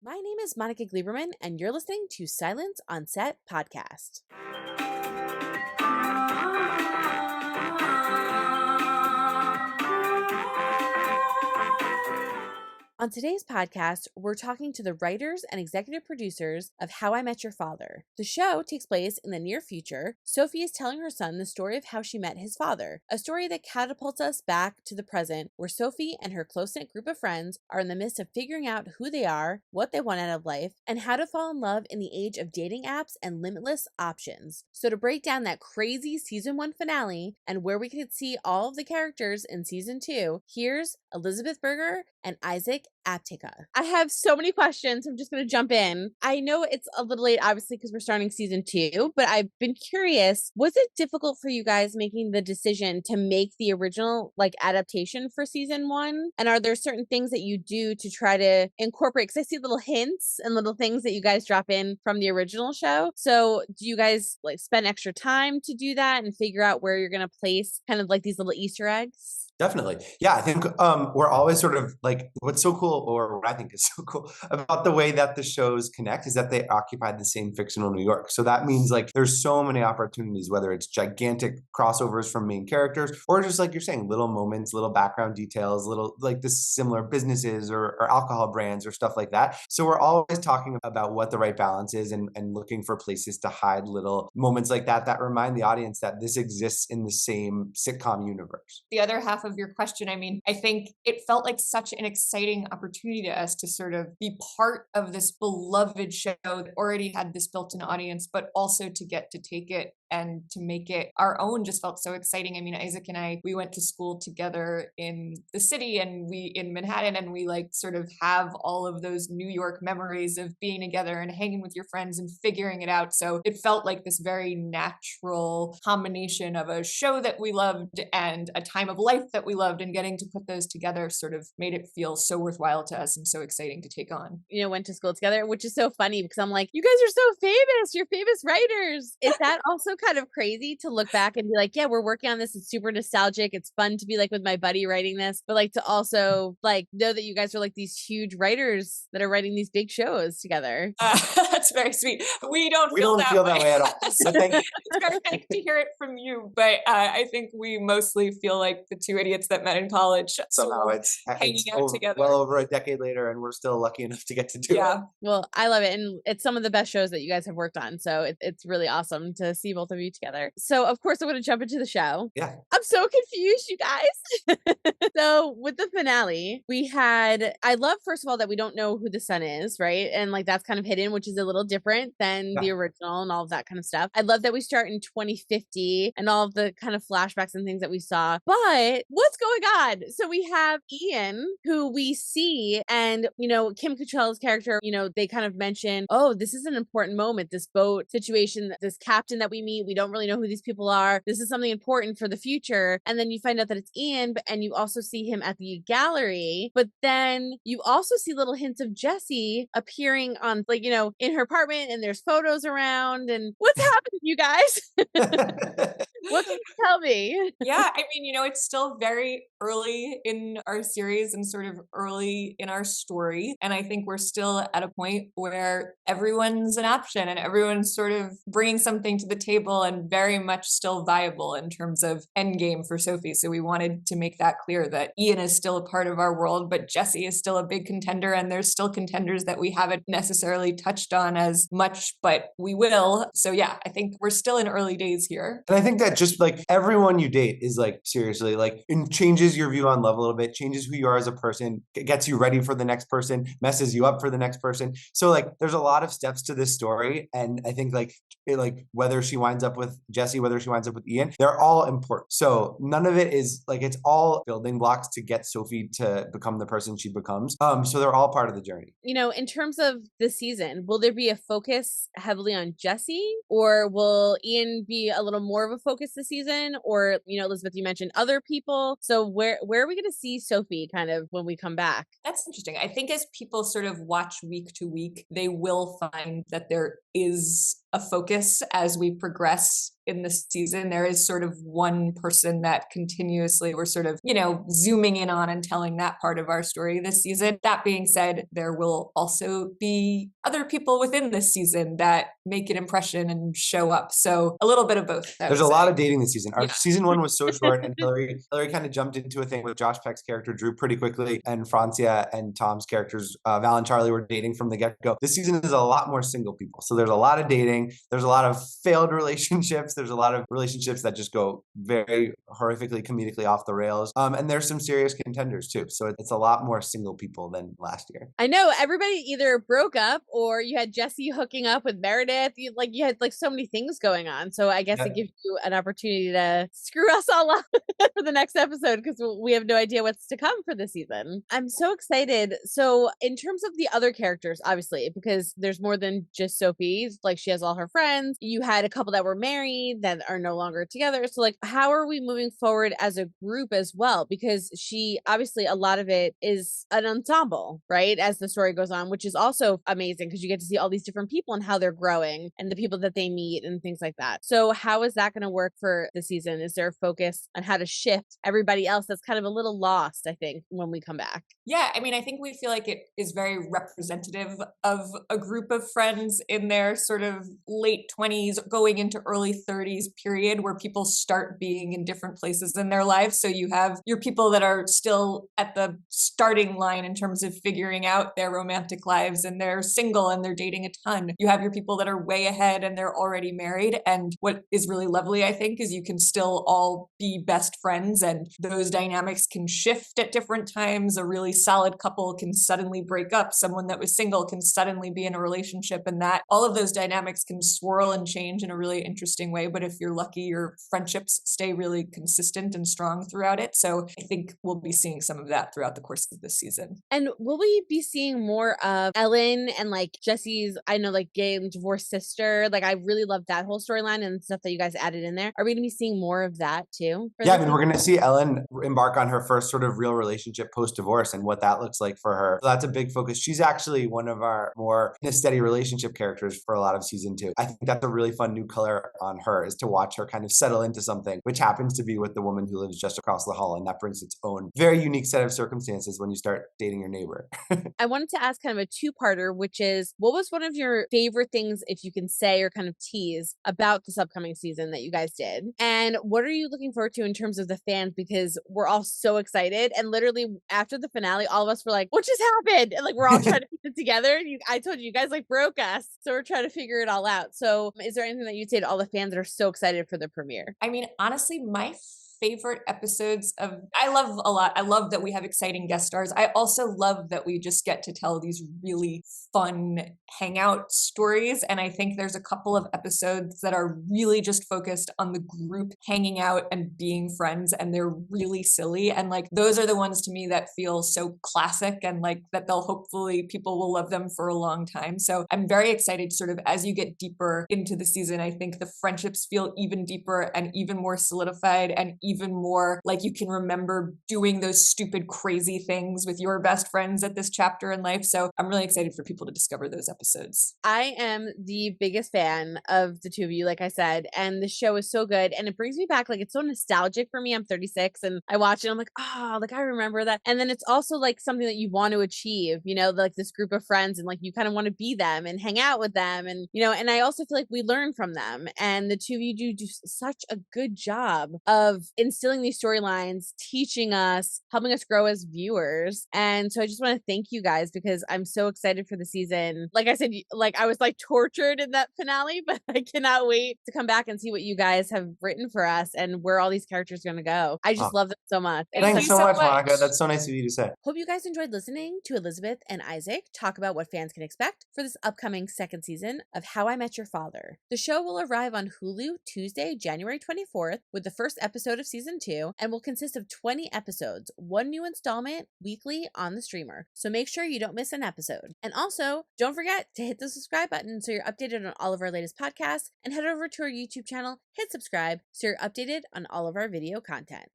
My name is Monica Gleberman, and you're listening to Silence on Set podcast. On today's podcast, we're talking to the writers and executive producers of How I Met Your Father. The show takes place in the near future. Sophie is telling her son the story of how she met his father, a story that catapults us back to the present, where Sophie and her close-knit group of friends are in the midst of figuring out who they are, what they want out of life, and how to fall in love in the age of dating apps and limitless options. So to break down that crazy season 1 finale and where we could see all of the characters in season 2, here's Elizabeth Berger and Isaac Aptaker. I have so many questions. I'm just going to jump in. I know it's a little late, obviously, because we're starting season 2, but I've been curious. Was it difficult for you guys making the decision to make the original adaptation for season 1? And are there certain things that you do to try to incorporate? Because I see little hints and little things that you guys drop in from the original show. So do you guys spend extra time to do that and figure out where you're going to place kind of these little Easter eggs? Definitely. Yeah, I think we're always sort of what's so cool, or what I think is so cool about the way that the shows connect is that they occupy the same fictional New York. So that means there's so many opportunities, whether it's gigantic crossovers from main characters or just like you're saying, little moments, little background details, little the similar businesses or alcohol brands or stuff like that. So we're always talking about what the right balance is and looking for places to hide little moments like that remind the audience that this exists in the same sitcom universe. The other half of your question, I think it felt like such an exciting opportunity to us to sort of be part of this beloved show that already had this built-in audience, but also to get to take it and to make it our own just felt so exciting. Isaac and I, we went to school together in the city and in Manhattan, and we sort of have all of those New York memories of being together and hanging with your friends and figuring it out. So it felt like this very natural combination of a show that we loved and a time of life that we loved, and getting to put those together sort of made it feel so worthwhile to us and so exciting to take on. Went to school together, which is so funny because I'm like, you guys are so famous. You're famous writers. Is that also kind of crazy to look back and be like, yeah, we're working on this. It's super nostalgic. It's fun to be with my buddy writing this, but to also know that you guys are these huge writers that are writing these big shows together. That's very sweet. We don't feel that way at all. It's very nice to hear it from you, but I think we mostly feel like the two idiots that met in college. Somehow it's hanging out together. Well over a decade later, and we're still lucky enough to get to do it. Well, I love it, and it's some of the best shows that you guys have worked on, so it's really awesome to see both of you together. So of course I'm going to jump into the show. Yeah, I'm so confused, you guys. So with the finale, I love, first of all, that we don't know who the son is, right? And that's kind of hidden, which is a little different than the original and all of that kind of stuff. I love that we start in 2050 and all of the kind of flashbacks and things that we saw. But what's going on? So we have Ian, who we see, and Kim Cattrall's character, they kind of mention, oh, this is an important moment, this boat situation, this captain that we meet, we don't really know who these people are. This is something important for the future. And then you find out that it's Ian, and you also see him at the gallery. But then you also see little hints of Jessie appearing on, in her apartment, and there's photos around. And what's happening, you guys? What can you tell me? Yeah, it's still very early in our series and sort of early in our story. And I think we're still at a point where everyone's an option and everyone's sort of bringing something to the table and very much still viable in terms of endgame for Sophie. So we wanted to make that clear that Ian is still a part of our world, but Jessie is still a big contender, and there's still contenders that we haven't necessarily touched on as much, but we will. So yeah, I think we're still in early days here. And I think that just everyone you date is seriously it changes your view on love a little bit, changes who you are as a person, gets you ready for the next person, messes you up for the next person. So there's a lot of steps to this story, and I think whether she winds up with Jessie, whether she winds up with Ian, they're all important. So none of it is it's all building blocks to get Sophie to become the person she becomes. So they're all part of the journey. In terms of the season, will there be a focus heavily on Jessie, or will Ian be a little more of a focus this season? Or, Elizabeth, you mentioned other people. So where are we going to see Sophie kind of when we come back? That's interesting. I think as people sort of watch week to week, they will find that there is a focus as we progress in the season. There is sort of one person that continuously we're sort of, zooming in on and telling that part of our story this season. That being said, there will also be other people within this season that make an impression and show up. So a little bit of both. There's a lot of dating this season. Our Yeah. season 1 was so short, and Hillary kind of jumped into a thing with Josh Peck's character Drew pretty quickly, and Francia and Tom's characters Val and Charlie were dating from the get-go. This season is a lot more single people. So there's a lot of dating. There's a lot of failed relationships. There's a lot of relationships that just go very horrifically, comedically off the rails. And there's some serious contenders too. So it's a lot more single people than last year. I know everybody either broke up or you had Jesse hooking up with Meredith. You had like so many things going on. So I guess it gives you an opportunity to screw us all up for the next episode because we have no idea what's to come for this season. I'm so excited. So in terms of the other characters, obviously, because there's more than just Sophie, like she has all her friends. You had a couple that were married that are no longer together. So like, how are we moving forward as a group as well? Because she obviously a lot of it is an ensemble, right? As the story goes on, which is also amazing because you get to see all these different people and how they're growing and the people that they meet and things like that. So how is that going to work for the season? Is there a focus on how to shift everybody else that's kind of a little lost, I think, when we come back? Yeah, I mean, I think we feel like it is very representative of a group of friends in their sort of late 20s, going into early 30s period where people start being in different places in their lives. So you have your people that are still at the starting line in terms of figuring out their romantic lives and they're single and they're dating a ton. You have your people that are way ahead and they're already married. And what is really lovely, I think, is you can still all be best friends and those dynamics can shift at different times. A really solid couple can suddenly break up. Someone that was single can suddenly be in a relationship, and that all of those dynamics can swirl and change in a really interesting way. But if you're lucky, your friendships stay really consistent and strong throughout it. So I think we'll be seeing some of that throughout the course of this season. And will we be seeing more of Ellen and like Jesse's, I know, like gay and divorced sister? Like I really love that whole storyline and stuff that you guys added in there. Are we going to be seeing more of that too? Yeah, I mean, we're going to see Ellen embark on her first sort of real relationship post-divorce and what that looks like for her. So that's a big focus. She's actually one of our more steady relationship characters for a lot of season 2. I think that's a really fun new color on her, is to watch her kind of settle into something, which happens to be with the woman who lives just across the hall. And that brings its own very unique set of circumstances when you start dating your neighbor. I wanted to ask kind of a two-parter, which is, what was one of your favorite things, if you can say or kind of tease, about this upcoming season that you guys did? And what are you looking forward to in terms of the fans? Because we're all so excited. And literally after the finale, all of us were like, what just happened? And like, we're all trying to put it together. I told you guys like broke us. So we're trying to figure it all out. So is there anything that you'd say to all the fans that are so excited for the premiere? I mean, honestly, my favorite episodes I love a lot. I love that we have exciting guest stars. I also love that we just get to tell these really fun hangout stories. And I think there's a couple of episodes that are really just focused on the group hanging out and being friends. And they're really silly. And like, those are the ones to me that feel so classic and like that people will love them for a long time. So I'm very excited sort of as you get deeper into the season. I think the friendships feel even deeper and even more solidified and even more like you can remember doing those stupid, crazy things with your best friends at this chapter in life. So I'm really excited for people to discover those episodes. I am the biggest fan of the two of you, like I said, and the show is so good. And it brings me back, like, it's so nostalgic for me. I'm 36 and I watch it. I'm like, oh, like I remember that. And then it's also like something that you want to achieve, like this group of friends and like you kind of want to be them and hang out with them. And, and I also feel like we learn from them. And the two of you do such a good job of instilling these storylines, teaching us, helping us grow as viewers. And so I just want to thank you guys because I'm so excited for the season. Like I said, like I was like tortured in that finale, but I cannot wait to come back and see what you guys have written for us and where all these characters are going to go. I just love them so much. Thanks so much, Monica. That's so nice of you to say. Hope you guys enjoyed listening to Elizabeth and Isaac talk about what fans can expect for this upcoming second season of How I Met Your Father. The show will arrive on Hulu Tuesday, January 24th with the first episode of season 2 and will consist of 20 episodes, one new installment weekly on the streamer. So make sure you don't miss an episode. And also, don't forget to hit the subscribe button so you're updated on all of our latest podcasts, and head over to our YouTube channel, hit subscribe so you're updated on all of our video content.